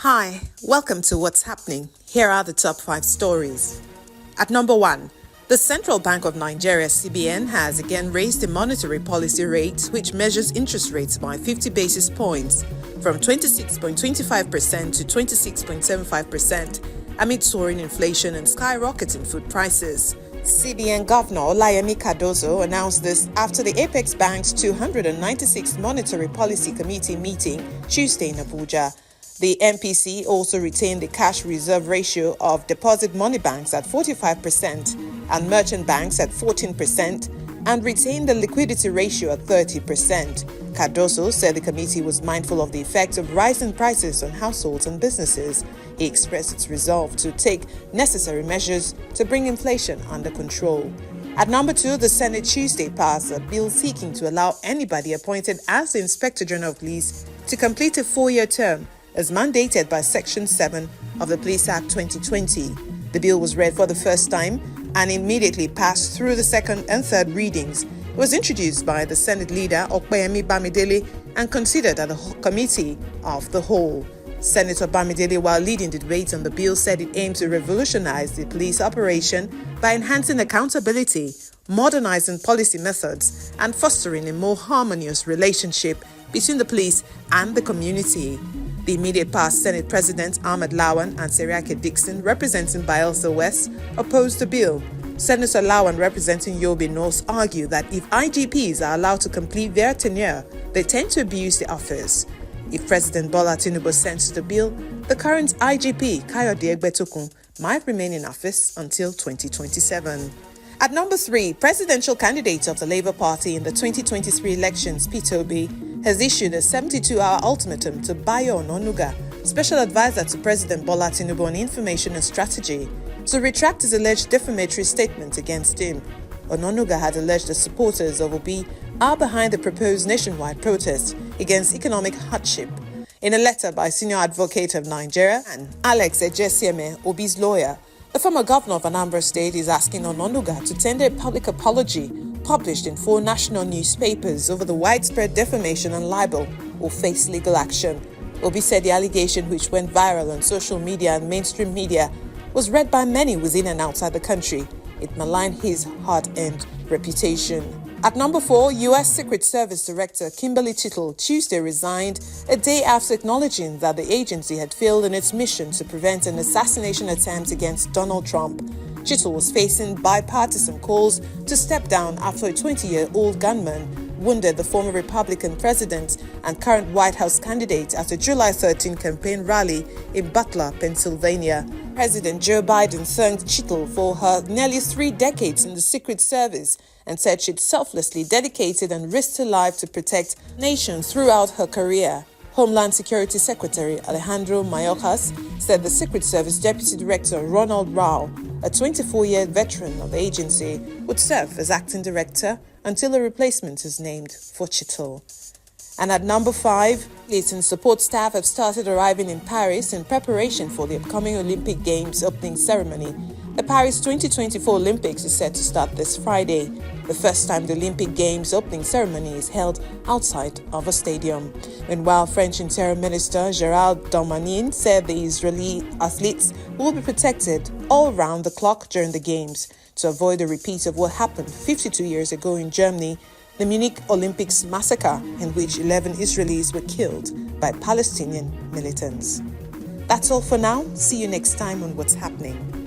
Hi, welcome to What's Happening. Here are the top 5 stories. At number 1, the Central Bank of Nigeria (CBN) has again raised the monetary policy rate, which measures interest rates by 50 basis points from 26.25% to 26.75% amid soaring inflation and skyrocketing food prices. CBN Governor Olayemi Cardozo announced this after the Apex Bank's 296th Monetary Policy Committee meeting Tuesday in Abuja. The MPC also retained the cash reserve ratio of deposit money banks at 45% and merchant banks at 14% and retained the liquidity ratio at 30%. Cardozo said the committee was mindful of the effect of rising prices on households and businesses. He expressed its resolve to take necessary measures to bring inflation under control. At number 2, the Senate Tuesday passed a bill seeking to allow anybody appointed as the Inspector General of Police to complete a 4-year term as mandated by Section 7 of the Police Act 2020. The bill was read for the first time and immediately passed through the second and third readings. It was introduced by the Senate leader Okpeyemi Bamidele and considered at the Committee of the Whole. Senator Bamidele, while leading the debate on the bill, said it aimed to revolutionize the police operation by enhancing accountability, modernizing policy methods, and fostering a more harmonious relationship between the police and the community. The immediate past Senate President Ahmed Lawan and Seriake Dixon, representing Bayelsa West, opposed the bill. Senator Lawan, representing Yobe North, argued that if IGPs are allowed to complete their tenure, they tend to abuse the office. If President Bola Tinubu sends the bill, the current IGP, Kayode Egbetokun, might remain in office until 2027. At number 3, presidential candidate of the Labour Party in the 2023 elections, Peter Obi, has issued a 72-hour ultimatum to Bayo Onanuga, special advisor to President Bola Tinubu on information and strategy, to retract his alleged defamatory statement against him. Onanuga had alleged the supporters of Obi are behind the proposed nationwide protest against economic hardship. In a letter by senior advocate of Nigeria and Alex Ejesieme, Obi's lawyer, the former governor of Anambra State is asking Onanuga to tender a public apology published in 4 national newspapers over the widespread defamation and libel or face legal action. Obi said the allegation, which went viral on social media and mainstream media, was read by many within and outside the country. It maligned his hard-earned reputation. At number 4, U.S. Secret Service Director Kimberly Chittle Tuesday resigned a day after acknowledging that the agency had failed in its mission to prevent an assassination attempt against Donald Trump. Chittle was facing bipartisan calls to step down after a 20-year-old gunman wounded the former Republican president and current White House candidate at a July 13 campaign rally in Butler, Pennsylvania. President Joe Biden thanked Chittle for her nearly 3 decades in the Secret Service and said she'd selflessly dedicated and risked her life to protect nations throughout her career. Homeland Security Secretary Alejandro Mayorkas said the Secret Service Deputy Director Ronald Rao, a 24-year veteran of the agency, would serve as acting director until a replacement is named for Chittle. And at number 5, athletes and support staff have started arriving in Paris in preparation for the upcoming Olympic Games opening ceremony. The Paris 2024 Olympics is set to start this Friday, the first time the Olympic Games opening ceremony is held outside of a stadium. Meanwhile, French Interior Minister Gérald Darmanin said the Israeli athletes will be protected all round the clock during the Games to avoid a repeat of what happened 52 years ago in Germany, the Munich Olympics massacre, in which 11 Israelis were killed by Palestinian militants. That's all for now. See you next time on What's Happening.